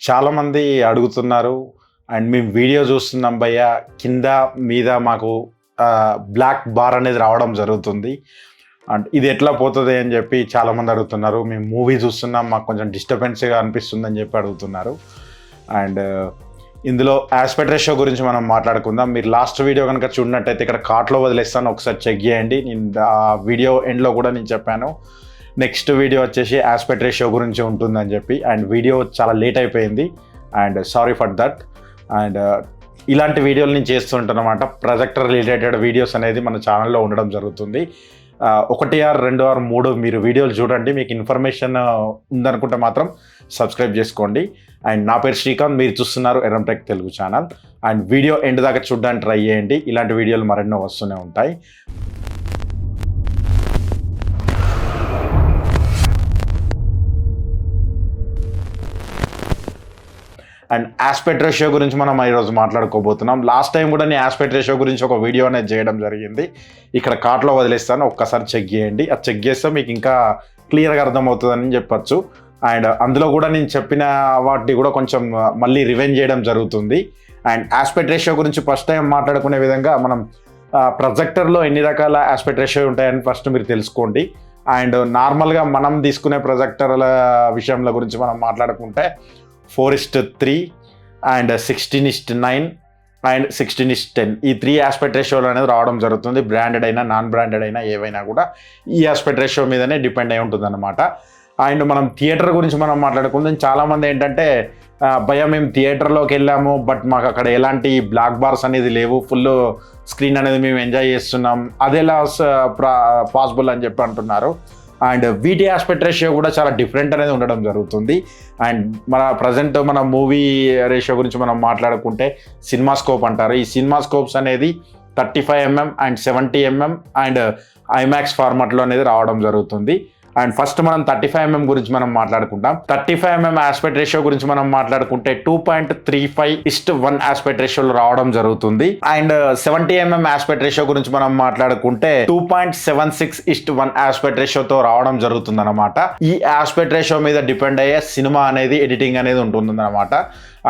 చాలామంది అడుగుతున్నారు అండ్ మేము వీడియో చూస్తున్నాం భయ్య, కింద మీద మాకు బ్లాక్ బార్ అనేది రావడం జరుగుతుంది అండ్ ఇది ఎట్లా పోతుంది అని చెప్పి చాలామంది అడుగుతున్నారు. మేము మూవీ చూస్తున్నాం, మాకు కొంచెం డిస్టర్బెన్స్గా అనిపిస్తుంది అని చెప్పి అడుగుతున్నారు. అండ్ ఇందులో ఆస్పెక్ట్ రేషియో గురించి మనం మాట్లాడుకుందాం. మీరు లాస్ట్ వీడియో కనుక చూడనట్టయితే ఇక్కడ కార్ట్లో వదిలేస్తాను, ఒకసారి చెక్ చేయండి. నేను ఆ వీడియో ఎండ్లో కూడా నేను చెప్పాను నెక్స్ట్ వీడియో వచ్చేసి ఆస్పెక్ట్ రేషియో గురించి ఉంటుందని చెప్పి. అండ్ వీడియో చాలా లేట్ అయిపోయింది and sorry for that. And ఇలాంటి వీడియోలు నేను చేస్తుంటాను అనమాట. ప్రొజెక్టర్ రిలేటెడ్ వీడియోస్ అనేది మన ఛానల్లో ఉండడం జరుగుతుంది. 1 or 2 or 3 మీరు వీడియోలు చూడండి, మీకు ఇన్ఫర్మేషన్ ఉందనుకుంటే మాత్రం సబ్స్క్రైబ్ చేసుకోండి. అండ్ నా పేరు శ్రీకాంత్, మీరు చూస్తున్నారు Yerram tech Telugu channel. And video end దాకా చూడడానికి ట్రై చేయండి, ఇలాంటి వీడియోలు మరెన్నో వస్తూనే ఉంటాయి. అండ్ ఆస్పెక్ట్ రేషియో గురించి మనం ఈరోజు మాట్లాడుకోబోతున్నాం. లాస్ట్ టైం కూడా నేను ఆస్పెక్ట్ రేషియో గురించి ఒక వీడియో అనేది చేయడం జరిగింది. ఇక్కడ కార్ట్లో వదిలేస్తాను, ఒక్కసారి చెక్ చేయండి. అది చెక్ చేస్తే మీకు ఇంకా క్లియర్గా అర్థమవుతుందని చెప్పచ్చు. అండ్ అందులో కూడా నేను చెప్పిన వాటిని కూడా కొంచెం మళ్ళీ రివైండ్ చేయడం జరుగుతుంది. అండ్ ఆస్పెక్ట్ రేషియో గురించి ఫస్ట్ టైం మాట్లాడుకునే విధంగా మనం ప్రొజెక్టర్లో ఎన్ని రకాల ఆస్పెక్ట్ రేషియో ఉంటాయని ఫస్ట్ మీరు తెలుసుకోండి. అండ్ నార్మల్గా మనం తీసుకునే ప్రొజెక్టర్ల విషయంలో గురించి మనం మాట్లాడుకుంటే 4:3 అండ్ 16:9 అండ్ 16:10 ఈ 3 ఆస్పెక్ట్ రేషియోలు అనేది రావడం జరుగుతుంది. బ్రాండెడ్ అయినా నాన్ బ్రాండెడ్ అయినా ఏవైనా కూడా ఈ ఆస్పెక్ట్ రేషియో మీదనే డిపెండ్ అయి ఉంటుంది అనమాట. అండ్ మనం థియేటర్ గురించి మనం మాట్లాడుకుందాం. చాలామంది ఏంటంటే భయ మేము థియేటర్లోకి వెళ్ళాము బట్ మాకు అక్కడ ఎలాంటి బ్లాక్ బార్స్ అనేది లేవు, ఫుల్ స్క్రీన్ అనేది మేము ఎంజాయ్ చేస్తున్నాం, అది ఎలా పాసిబుల్ అని చెప్పి అంటున్నారు. అండ్ వీటి ఆస్పెక్ట్ రేషియో కూడా చాలా డిఫరెంట్ అనేది ఉండడం జరుగుతుంది. అండ్ ప్రజెంట్ మన మూవీ రేషియో గురించి మనం మాట్లాడుకుంటే సినిమా స్కోప్ అంటారు. ఈ సినిమా స్కోప్స్ అనేది 35mm and 70mm and IMAX ఫార్మాట్లో అనేది రావడం జరుగుతుంది. అండ్ ఫస్ట్ మనం 35mm గురించి మనం మాట్లాడుకుంటాం. 35mm ఆస్పెక్ట్ రేషియో గురించి మనం మాట్లాడుకుంటే 2.35:1 ఆస్పెక్ట్ రేషియోలో రావడం జరుగుతుంది. అండ్ 70mm ఆస్పెక్ట్ రేషియో గురించి మనం మాట్లాడుకుంటే 2.76:1 ఆస్పెక్ట్ రేషియోతో రావడం జరుగుతుంది అనమాట. ఈ ఆస్పెక్ట్ రేషియో మీద డిపెండ్ అయ్యే సినిమా అనేది ఎడిటింగ్ అనేది ఉంటుంది అనమాట.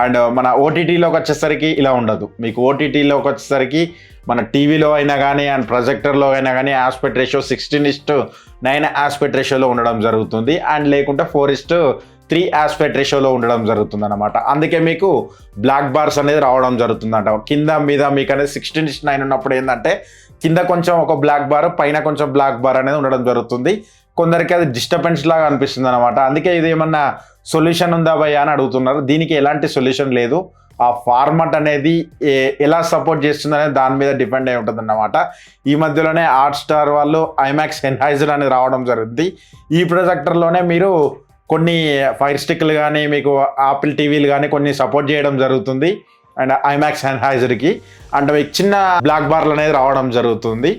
అండ్ మన ఓటీటీలోకి వచ్చేసరికి ఇలా ఉండదు. మీకు ఓటీటీలోకి వచ్చేసరికి మన టీవీలో అయినా కానీ అండ్ ప్రొజెక్టర్లో అయినా కానీ ఆస్పెక్ట్ రేషియో 16:9 ఆస్పెక్ట్ రేషియోలో ఉండడం జరుగుతుంది. అండ్ లేకుంటే 4:3 ఆస్పెక్ట్ రేషియోలో ఉండడం జరుగుతుంది అనమాట. అందుకే మీకు బ్లాక్ బార్స్ అనేది రావడం జరుగుతుందంట. కింద మీద మీకు అనేది 16:9 ఉన్నప్పుడు ఏంటంటే కింద కొంచెం ఒక బ్లాక్ బార్, పైన కొంచెం బ్లాక్ బార్ అనేది ఉండడం జరుగుతుంది. కొందరికి అది డిస్టర్బెన్స్ లాగా అనిపిస్తుంది అనమాట. అందుకే ఇది ఏమన్నా సొల్యూషన్ ఉందా భయ్యా అని అడుగుతున్నారు. దీనికి ఎలాంటి సొల్యూషన్ లేదు. ఆ ఫార్మాట్ అనేది ఎలా సపోర్ట్ చేస్తుంది అనేది దాని మీద డిపెండ్ అయి ఉంటుంది అన్నమాట. ఈ మధ్యలోనే హాట్స్టార్ వాళ్ళు ఐమాక్స్ ఎన్హైజర్ అనేది రావడం జరుగుతుంది. ఈ ప్రొజెక్టర్లోనే మీరు కొన్ని ఫైర్ స్టిక్లు కానీ మీకు ఆపిల్ టీవీలు కానీ కొన్ని సపోర్ట్ చేయడం జరుగుతుంది. అండ్ ఐమాక్స్ ఎన్హైజర్కి అంటే మీకు చిన్న బ్లాక్ బార్లు అనేది రావడం జరుగుతుంది.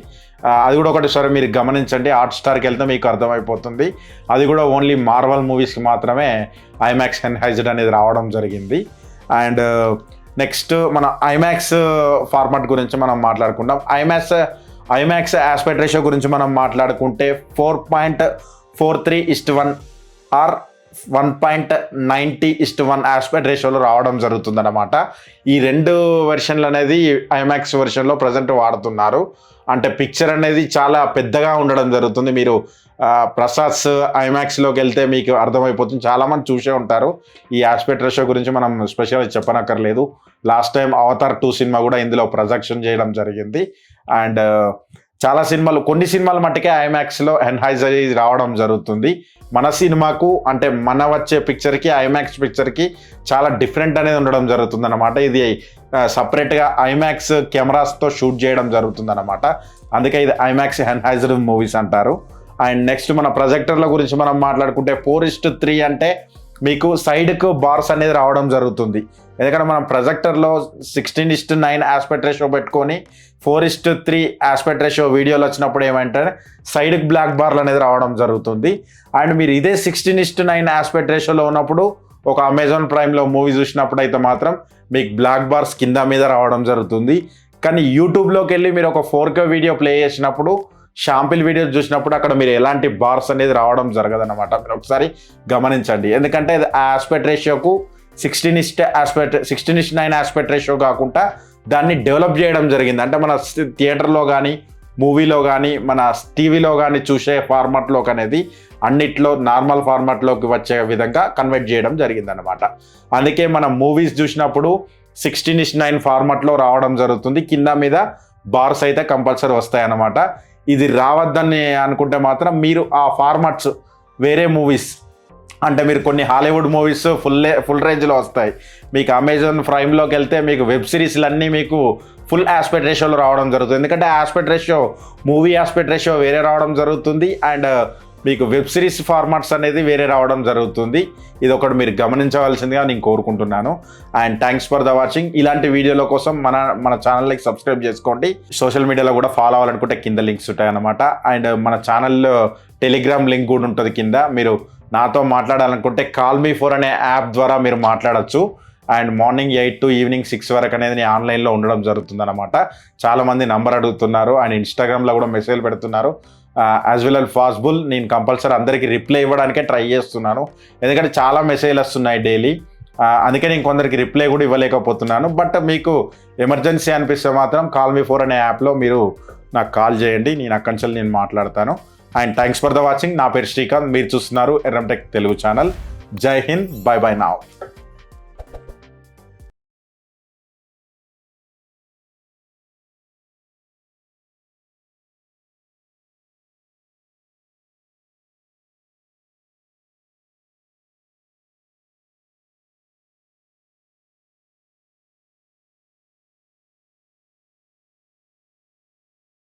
అది కూడా ఒకటిసారి మీరు గమనించండి. హాట్స్టార్కి వెళ్తే మీకు అర్థమైపోతుంది. అది కూడా ఓన్లీ మార్వల్ మూవీస్కి మాత్రమే ఐమాక్స్ ఎన్హైజర్ అనేది రావడం జరిగింది. అండ్ నెక్స్ట్ మన ఐమాక్స్ ఫార్మాట్ గురించి మనం మాట్లాడుకుంటాం. ఐమాక్స్ ఆస్పెక్ట్ రేషియో గురించి మనం మాట్లాడుకుంటే 4.43:1 ఆర్ 1.90:1 ఆస్పెక్ట్ రేషియోలో రావడం జరుగుతుంది అనమాట. ఈ 2 వెర్షన్లు అనేది ఐమాక్స్ వెర్షన్లో ప్రజెంట్ వాడుతున్నారు. అంటే పిక్చర్ అనేది చాలా పెద్దగా ఉండడం జరుగుతుంది. మీరు ప్రసాద్స్ ఐమాక్స్లోకి వెళ్తే మీకు అర్థమైపోతుంది. చాలామంది చూసే ఉంటారు. ఈ ఆస్పెక్ట్ రేషియో గురించి మనం స్పెషల్గా చెప్పనక్కర్లేదు. లాస్ట్ టైం అవతార్ 2 సినిమా కూడా ఇందులో ప్రొజెక్షన్ చేయడం జరిగింది. అండ్ చాలా సినిమాలు, కొన్ని సినిమాల మట్టుకే ఐమాక్స్లో ఎన్హైజర్ రావడం జరుగుతుంది. మన సినిమాకు అంటే మన వచ్చే పిక్చర్కి ఐమాక్స్ పిక్చర్కి చాలా డిఫరెంట్ అనేది ఉండడం జరుగుతుంది అనమాట. ఇది సపరేట్గా ఐమాక్స్ కెమెరాస్తో షూట్ చేయడం జరుగుతుంది అనమాట. అందుకే ఇది ఐమాక్స్ ఎన్హైజర్ మూవీస్ అంటారు. అండ్ నెక్స్ట్ మన ప్రొజెక్టర్ల గురించి మనం మాట్లాడుకుంటే 4:3 అంటే మీకు సైడ్కు బార్స్ అనేది రావడం జరుగుతుంది. ఎందుకంటే మనం ప్రొజెక్టర్లో 16:9 ఆస్పెక్ట్ రేషియో పెట్టుకొని 4:3 ఆస్పెక్ట్ రేషియో వీడియోలు వచ్చినప్పుడు ఏమంటే సైడ్కి బ్లాక్ బార్లు అనేది రావడం జరుగుతుంది. అండ్ మీరు ఇదే 16:9 ఆస్పెక్ట్ రేషియోలో ఉన్నప్పుడు ఒక అమెజాన్ ప్రైమ్లో మూవీ చూసినప్పుడు అయితే మాత్రం మీకు బ్లాక్ బార్స్ కింద మీద రావడం జరుగుతుంది. కానీ యూట్యూబ్లోకి వెళ్ళి మీరు ఒక 4K వీడియో ప్లే చేసినప్పుడు షాంపిల్ వీడియోస్ చూసినప్పుడు అక్కడ మీరు ఎలాంటి బార్స్ అనేది రావడం జరగదన్నమాట. మీరు ఒకసారి గమనించండి. ఎందుకంటే ఆస్పెక్ట్ రేషియోకు 16:9 ఆస్పెక్ట్ రేషియో కాకుండా దాన్ని డెవలప్ చేయడం జరిగింది. అంటే మన థియేటర్లో కానీ మూవీలో కానీ మన టీవీలో కానీ చూసే ఫార్మాట్లోకి అనేది అన్నిట్లో నార్మల్ ఫార్మాట్లోకి వచ్చే విధంగా కన్వర్ట్ చేయడం జరిగిందనమాట. అందుకే మనం మూవీస్ చూసినప్పుడు 16:9 ఫార్మాట్లో రావడం జరుగుతుంది. కింద మీద బార్స్ అయితే కంపల్సరీ వస్తాయి అన్నమాట. ఇది రావద్దని అనుకుంటే మాత్రం మీరు ఆ ఫార్మాట్స్ వేరే మూవీస్ అంటే మీరు కొన్ని హాలీవుడ్ మూవీస్ ఫుల్ రేంజ్లో వస్తాయి. మీకు అమెజాన్ ప్రైమ్లోకి వెళ్తే మీకు వెబ్ సిరీస్లన్నీ మీకు ఫుల్ ఆస్పెక్ట్ రేషియోలో రావడం జరుగుతుంది. ఎందుకంటే aspect ratio movie aspect ratio వేరే రావడం జరుగుతుంది అండ్ మీకు వెబ్ సిరీస్ ఫార్మాట్స్ అనేది వేరే రావడం జరుగుతుంది. ఇది ఒకటి మీరు గమనించవలసిందిగా నేను కోరుకుంటున్నాను. And thanks for the watching. ఇలాంటి వీడియోల కోసం మన ఛానల్కి సబ్స్క్రైబ్ చేసుకోండి. సోషల్ మీడియాలో కూడా ఫాలో అవ్వాలనుకుంటే కింద లింక్స్ ఉంటాయన్నమాట. అండ్ మన ఛానల్లో టెలిగ్రామ్ లింక్ కూడా ఉంటుంది కింద. మీరు నాతో మాట్లాడాలనుకుంటే కాల్ మీ 4 అనే యాప్ ద్వారా మీరు మాట్లాడచ్చు. అండ్ మార్నింగ్ 8 to ఈవినింగ్ 6 వరకు అనేది నేను ఆన్లైన్లో ఉండడం జరుగుతుంది అనమాట. చాలామంది నంబర్ అడుగుతున్నారు అండ్ ఇన్స్టాగ్రామ్లో కూడా మెసేజ్లు పెడుతున్నారు. యాజ్ వెల్ as పాసిబుల్ నేను కంపల్సరీ అందరికీ రిప్లై ఇవ్వడానికే ట్రై చేస్తున్నాను. ఎందుకంటే చాలా మెసేజ్లు వస్తున్నాయి డైలీ. అందుకే నేను కొందరికి రిప్లై కూడా ఇవ్వలేకపోతున్నాను. బట్ మీకు ఎమర్జెన్సీ అనిపిస్తే మాత్రం కాల్ మీ 4 అనే యాప్లో మీరు నాకు కాల్ చేయండి. నేను అక్కడి నుంచి నేను మాట్లాడతాను. And thanks for the watching. నా పేరు శ్రీకాంత్. మీరు చూస్తున్నారు ఎర్రం టెక్ తెలుగు ఛానల్. జై హింద్. By by now.